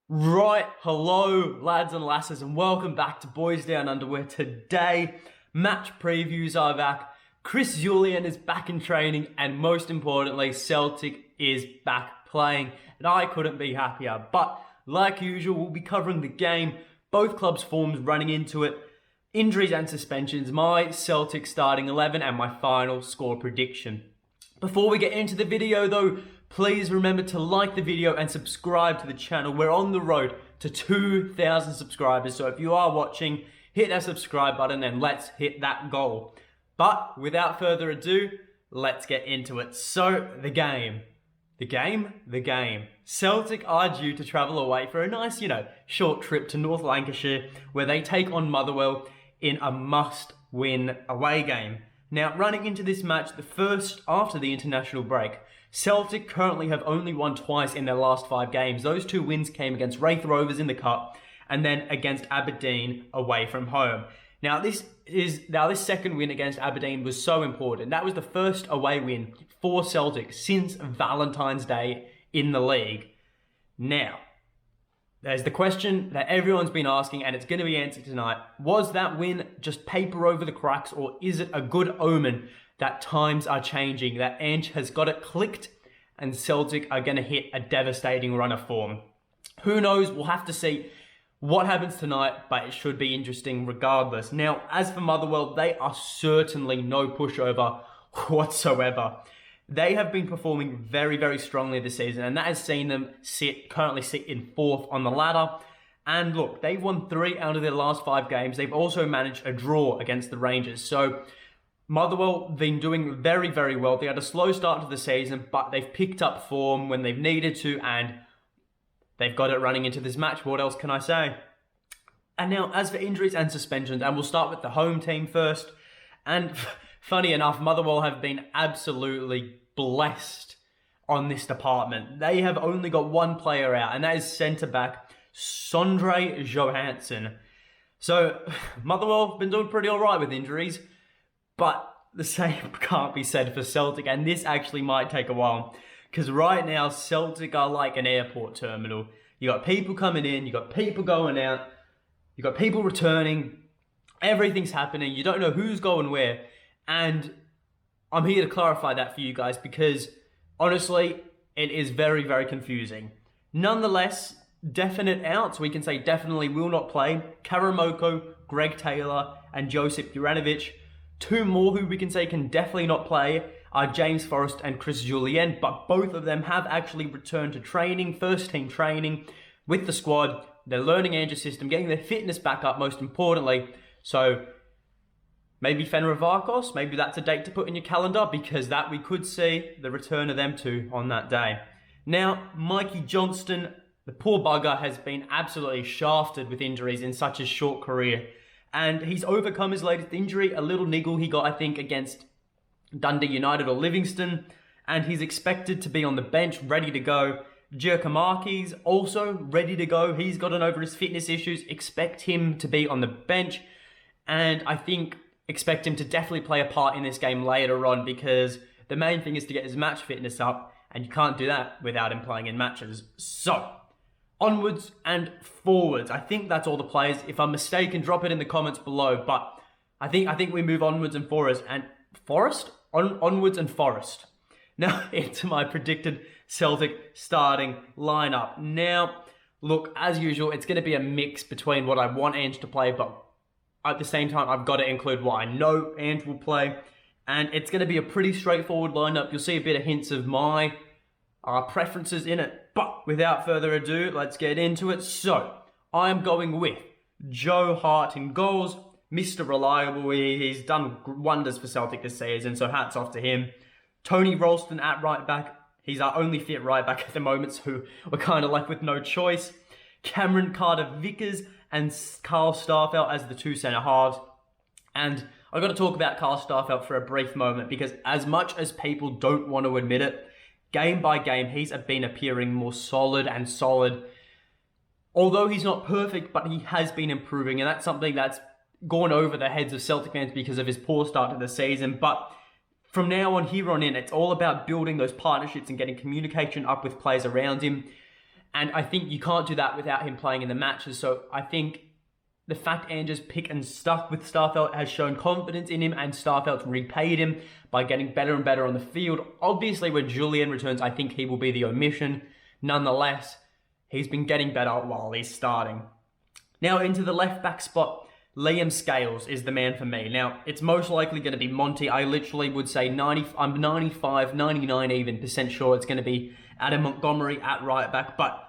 Right, hello lads and lasses, and welcome back to Boys Down Under, where today match previews are back. Julienne is back in training, and most importantly, Celtic is back playing, and I couldn't be happier. But like usual, we'll be covering the game, both clubs' forms running into it, injuries and suspensions, my Celtic starting 11, and my final score prediction. Before we get into the video though, please remember to like the video and subscribe to the channel. We're on the road to 2,000 subscribers, so if you are watching, hit that subscribe button and let's hit that goal. But without further ado, let's get into it. So, the game. Celtic are due to travel away for a nice, short trip to North Lancashire, where they take on Motherwell in a must-win away game. Now, running into this match, the first after the international break, Celtic currently have only won twice in their last 5 games. Those 2 wins came against Wraith Rovers in the Cup and then against Aberdeen away from home. Now this second win against Aberdeen was so important. That was the first away win for Celtic since Valentine's Day in the league. Now, there's the question that everyone's been asking, and it's going to be answered tonight. Was that win just paper over the cracks, or is it a good omen that times are changing, that Ange has got it clicked and Celtic are going to hit a devastating run of form? Who knows? We'll have to see what happens tonight, but it should be interesting regardless. Now, as for Motherwell, they are certainly no pushover whatsoever. They have been performing very, very strongly this season, and that has seen them currently sit in 4th on the ladder. And look, they've won 3 out of their last 5 games. They've also managed a draw against the Rangers. So Motherwell been doing very, very well. They had a slow start to the season, but they've picked up form when they've needed to, and they've got it running into this match. What else can I say? And now, as for injuries and suspensions, and we'll start with the home team first. And funny enough, Motherwell have been absolutely blessed on this department. They have only got 1 player out, and that is centre-back Sondre Johansson. So, Motherwell have been doing pretty alright with injuries, but the same can't be said for Celtic, and this actually might take a while. Because right now, Celtic are like an airport terminal. You got people coming in, you got people going out, you got people returning, everything's happening, you don't know who's going where. And I'm here to clarify that for you guys because, honestly, it is very, very confusing. Nonetheless, definite outs, we can say definitely will not play. Karamoko, Greg Taylor, and Josip Juranovic. 2 more who we can say can definitely not play are James Forrest and Julienne, but both of them have actually returned to training, first team training with the squad. They're learning Ange's system, getting their fitness back up most importantly. So maybe Fenerbahce, maybe that's a date to put in your calendar, because that we could see the return of them 2 on that day. Now, Mikey Johnston, the poor bugger, has been absolutely shafted with injuries in such a short career. And he's overcome his latest injury, a little niggle he got, I think, against Dundee United or Livingston. And he's expected to be on the bench, ready to go. Giacomakis also ready to go. He's gotten over his fitness issues. Expect him to be on the bench. And I think expect him to definitely play a part in this game later on, because the main thing is to get his match fitness up, and you can't do that without him playing in matches. So, onwards and forwards. I think that's all the players. If I'm mistaken, drop it in the comments below. But I think we move onwards and forwards. And onwards and Forrest. Now, into my predicted Celtic starting lineup. Now, look, as usual, it's going to be a mix between what I want Ange to play, but at the same time, I've got to include what I know Ange will play. And it's going to be a pretty straightforward lineup. You'll see a bit of hints of my preferences in it. But without further ado, let's get into it. So, I am going with Joe Hart in goals. Mr. Reliable. He's done wonders for Celtic this season, so hats off to him. Tony Ralston at right back. He's our only fit right back at the moment, so we're kind of left with no choice. Cameron Carter-Vickers and Carl Starfelt as the 2 centre halves. And I've got to talk about Carl Starfelt for a brief moment, because as much as people don't want to admit it, game by game, he's been appearing more solid and solid. Although he's not perfect, but he has been improving, and that's something that's gone over the heads of Celtic fans because of his poor start to the season. But from now on, here on in, it's all about building those partnerships and getting communication up with players around him. And I think you can't do that without him playing in the matches. So I think the fact Ange's pick and stuck with Starfelt has shown confidence in him, and Starfelt's repaid him by getting better and better on the field. Obviously, when Julienne returns, I think he will be the omission. Nonetheless, he's been getting better while he's starting. Now, into the left-back spot, Liam Scales is the man for me. Now, it's most likely going to be Monty. I literally would say I'm 95, 99 even% sure it's going to be Adam Montgomery at right back, but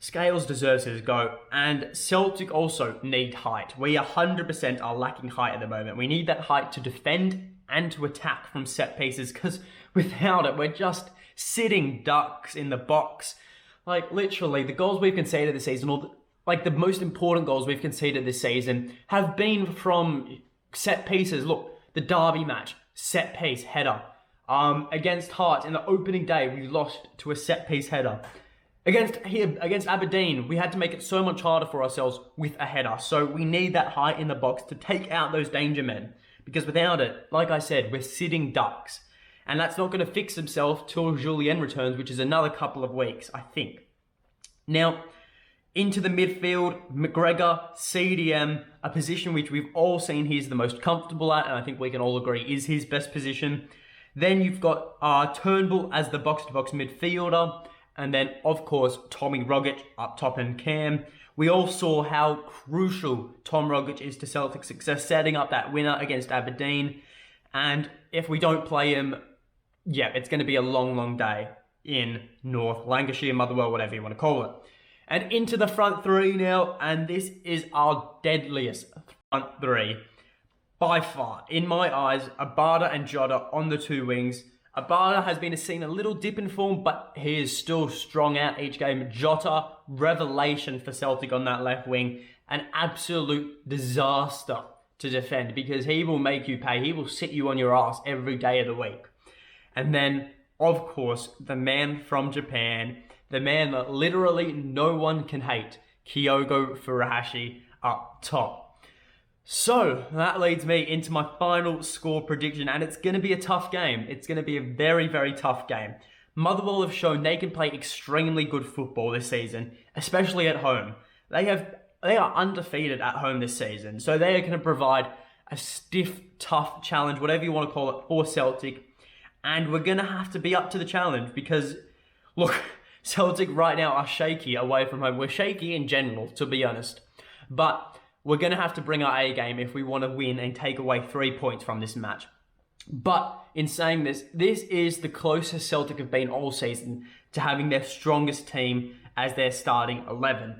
Scales deserves his go, and Celtic also need height. We 100% are lacking height at the moment. We need that height to defend and to attack from set pieces, because without it, we're just sitting ducks in the box. Like, literally, the goals we've conceded this season, or the most important goals we've conceded this season, have been from set pieces. Look, the Derby match, set piece, header. Against Hearts, in the opening day, we lost to a set piece header. Against Aberdeen, we had to make it so much harder for ourselves with a header. So we need that height in the box to take out those danger men. Because without it, like I said, we're sitting ducks. And that's not going to fix himself till Julienne returns, which is another couple of weeks, I think. Now, into the midfield, McGregor, CDM, a position which we've all seen he's the most comfortable at, and I think we can all agree is his best position. Then you've got Turnbull as the box-to-box midfielder. And then, of course, Tommy Rogic up top in Cam. We all saw how crucial Tom Rogic is to Celtic's success, setting up that winner against Aberdeen. And if we don't play him, yeah, it's going to be a long, long day in North Lancashire, Motherwell, whatever you want to call it. And into the front three now, and this is our deadliest front three. By far, in my eyes, Abada and Jota on the two wings. Abada has been seen a little dip in form, but he is still strong out each game. Jota, revelation for Celtic on that left wing. An absolute disaster to defend, because he will make you pay. He will sit you on your ass every day of the week. And then, of course, the man from Japan, the man that literally no one can hate, Kyogo Furuhashi up top. So, that leads me into my final score prediction, and it's going to be a tough game. It's going to be a very, very tough game. Motherwell have shown they can play extremely good football this season, especially at home. They are undefeated at home this season, so they are going to provide a stiff, tough challenge, whatever you want to call it, for Celtic. And we're going to have to be up to the challenge because, look, Celtic right now are shaky away from home. We're shaky in general, to be honest. But we're going to have to bring our A game if we want to win and take away 3 points from this match. But in saying this, this is the closest Celtic have been all season to having their strongest team as their starting 11.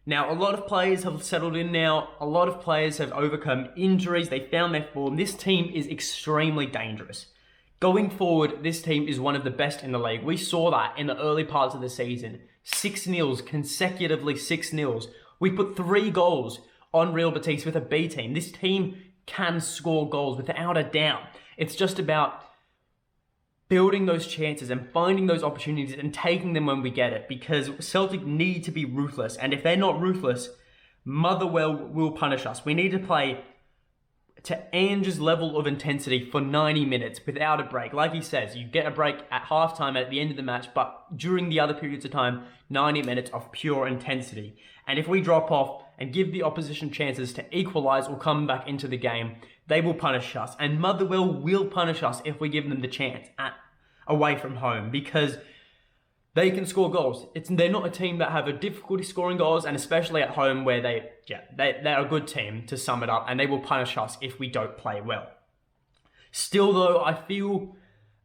Now, a lot of players have settled in now. A lot of players have overcome injuries. They found their form. This team is extremely dangerous. Going forward, this team is one of the best in the league. We saw that in the early parts of the season. 6-0, consecutively 6-0. We put 3 goals on Real Betis with a B team. This team can score goals without a doubt. It's just about building those chances and finding those opportunities and taking them when we get it, because Celtic need to be ruthless. And if they're not ruthless, Motherwell will punish us. We need to play to Ange's level of intensity for 90 minutes without a break. Like he says, you get a break at halftime at the end of the match, but during the other periods of time, 90 minutes of pure intensity. And if we drop off and give the opposition chances to equalise or come back into the game, they will punish us. And Motherwell will punish us if we give them the chance away from home, because they can score goals. They're not a team that have a difficulty scoring goals, and especially at home where they're a good team, to sum it up, and they will punish us if we don't play well. Still though, I feel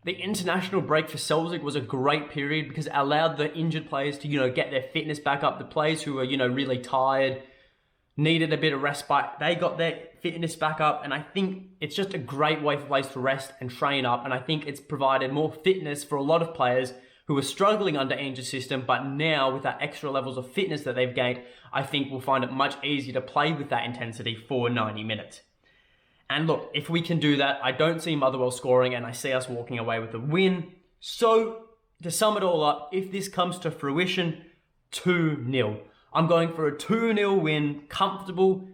the international break for Celtic was a great period because it allowed the injured players to, get their fitness back up. The players who were, really tired, needed a bit of respite, they got their fitness back up, and I think it's just a great way for players to rest and train up, and I think it's provided more fitness for a lot of players who were struggling under Ange's system, but now with that extra levels of fitness that they've gained, I think we'll find it much easier to play with that intensity for 90 minutes. And look, if we can do that, I don't see Motherwell scoring, and I see us walking away with a win. So, to sum it all up, if this comes to fruition, 2-0. I'm going for a 2-0 win, comfortable,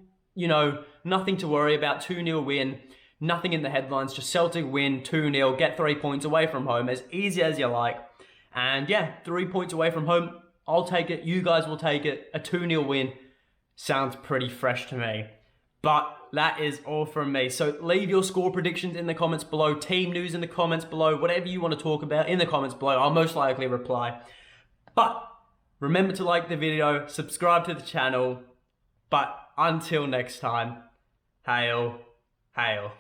nothing to worry about, 2-0 win, nothing in the headlines, just Celtic win, 2-0, get 3 points away from home, as easy as you like. And yeah, 3 points away from home, I'll take it. You guys will take it. A 2-0 win sounds pretty fresh to me. But that is all from me. So leave your score predictions in the comments below. Team news in the comments below. Whatever you want to talk about in the comments below. I'll most likely reply. But remember to like the video. Subscribe to the channel. But until next time, hail, hail.